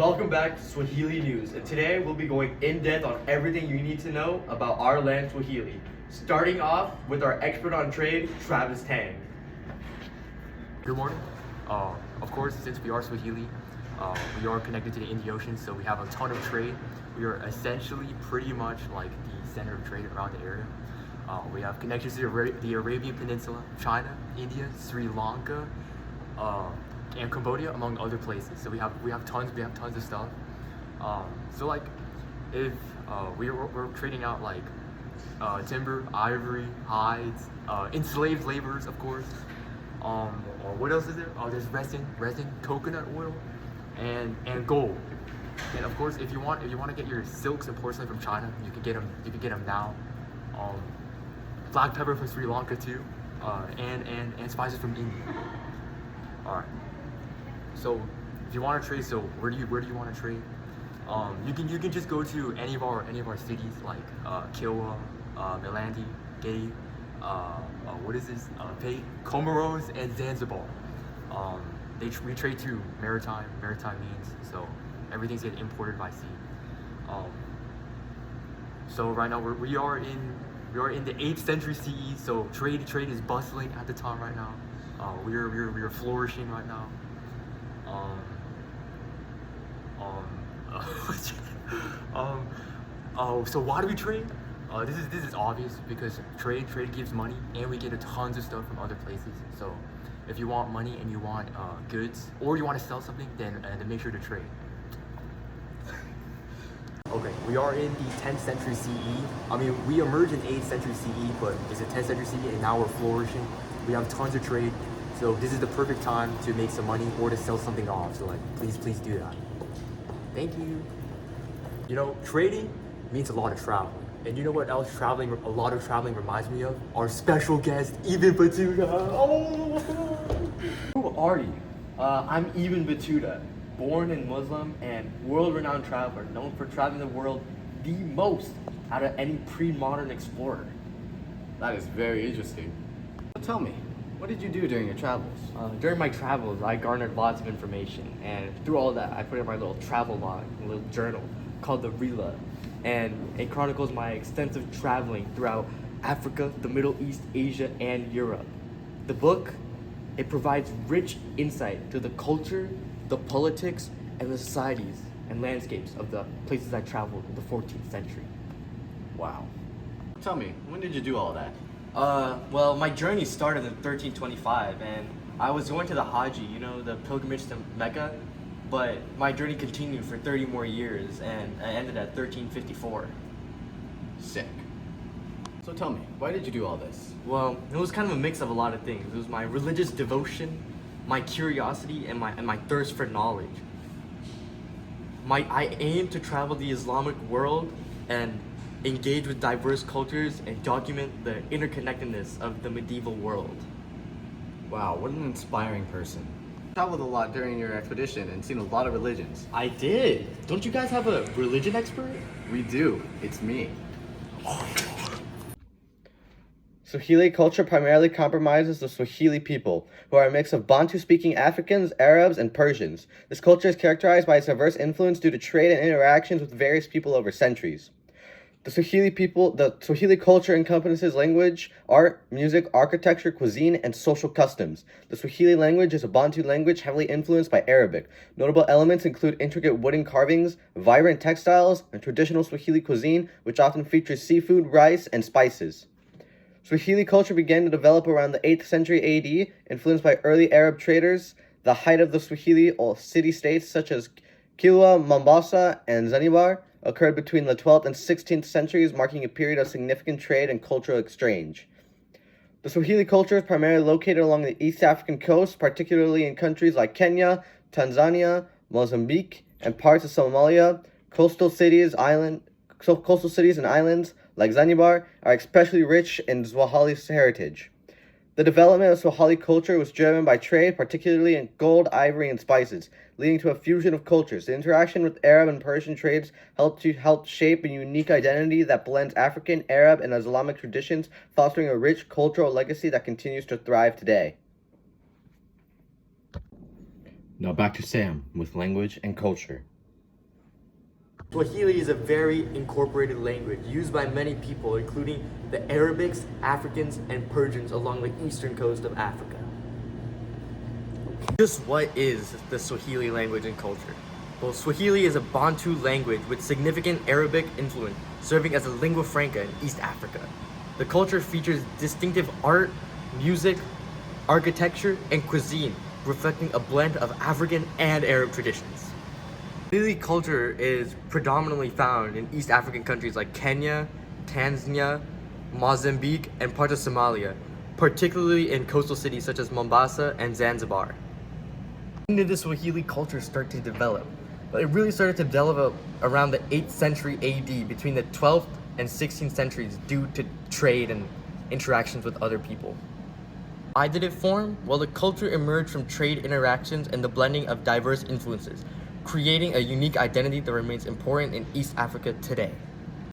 Welcome back to Swahili News, and today we'll be going in depth on everything you need to know about our land Swahili. Starting off with our expert on trade, Travis Tang. Good morning. Of course, since we are Swahili, we are connected to the Indian Ocean, so we have a ton of trade. We are essentially pretty much like the center of trade around the area. We have connections to the Arabian Peninsula, China, India, Sri Lanka, and Cambodia, among other places. So we have tons of stuff. So like, if we're trading out like timber, ivory, hides, enslaved laborers, of course. Or what else is there? Oh, there's resin, coconut oil, and gold. And of course, if you want to get your silks and porcelain from China, you can get them now. Black pepper from Sri Lanka too, and spices from India. All right. So if you want to trade, so where do you want to trade? You can just go to any of our cities like Kilwa, Milandi, Gay, what is this? Comoros and Zanzibar. We trade through maritime means, so everything's getting imported by sea. So right now we are in the 8th century CE. So trade is bustling at the time right now. We are flourishing right now. So why do we trade? This is obvious because trade gives money, and we get tons of stuff from other places. So if you want money and you want goods, or you want to sell something, then make sure to trade. Okay, we are in the 10th century CE. I mean, we emerged in 8th century CE, but it's the 10th century CE, and now we're flourishing. We have tons of trade, so this is the perfect time to make some money or to sell something off. So like, please do that. Thank you. You know, trading means a lot of travel. And you know what else a lot of traveling reminds me of? Our special guest, Ibn Battuta. Oh! Who are you? I'm Ibn Battuta, born and Muslim and world-renowned traveler, known for traveling the world the most out of any pre-modern explorer. That is very interesting. Tell me, what did you do during your travels? During my travels, I garnered lots of information, and through all that, I put in my little travel log, a little journal called the Rila, and it chronicles my extensive traveling throughout Africa, the Middle East, Asia, and Europe. The book, it provides rich insight to the culture, the politics, and the societies and landscapes of the places I traveled in the 14th century. Wow. Tell me, when did you do all that? Well, my journey started in 1325, and I was going to the Haji, the pilgrimage to Mecca, but my journey continued for 30 more years, and I ended at 1354. Sick. So tell me, why did you do all this? Well, it was kind of a mix of a lot of things. It was my religious devotion, my curiosity, and my thirst for knowledge. I aim to travel the Islamic world and engage with diverse cultures and document the interconnectedness of the medieval world. Wow, what an inspiring person. You traveled a lot during your expedition and seen a lot of religions. I did. Don't you guys have a religion expert? We do. It's me. Swahili culture primarily comprises the Swahili people, who are a mix of Bantu-speaking Africans, Arabs, and Persians. This culture is characterized by its diverse influence due to trade and interactions with various people over centuries. The Swahili culture encompasses language, art, music, architecture, cuisine, and social customs. The Swahili language is a Bantu language heavily influenced by Arabic. Notable elements include intricate wooden carvings, vibrant textiles, and traditional Swahili cuisine, which often features seafood, rice, and spices. Swahili culture began to develop around the 8th century AD, influenced by early Arab traders. The height of the Swahili city-states such as Kilwa, Mombasa, and Zanzibar occurred between the 12th and 16th centuries, marking a period of significant trade and cultural exchange. The Swahili culture is primarily located along the East African coast, particularly in countries like Kenya, Tanzania, Mozambique, and parts of Somalia. Coastal cities and islands like Zanzibar are especially rich in Swahili heritage. The development of Swahili culture was driven by trade, particularly in gold, ivory, and spices, leading to a fusion of cultures. The interaction with Arab and Persian trades helped shape a unique identity that blends African, Arab, and Islamic traditions, fostering a rich cultural legacy that continues to thrive today. Now back to Sam with language and culture. Swahili is a very incorporated language used by many people, including the Arabics, Africans, and Persians along the eastern coast of Africa. Just what is the Swahili language and culture? Well, Swahili is a Bantu language with significant Arabic influence, serving as a lingua franca in East Africa. The culture features distinctive art, music, architecture, and cuisine, reflecting a blend of African and Arab traditions. Swahili culture is predominantly found in East African countries like Kenya, Tanzania, Mozambique, and parts of Somalia, particularly in coastal cities such as Mombasa and Zanzibar. When did the Swahili culture start to develop? But it really started to develop around the 8th century AD, between the 12th and 16th centuries, due to trade and interactions with other people. Why did it form? Well, the culture emerged from trade interactions and the blending of diverse influences, creating a unique identity that remains important in East Africa today.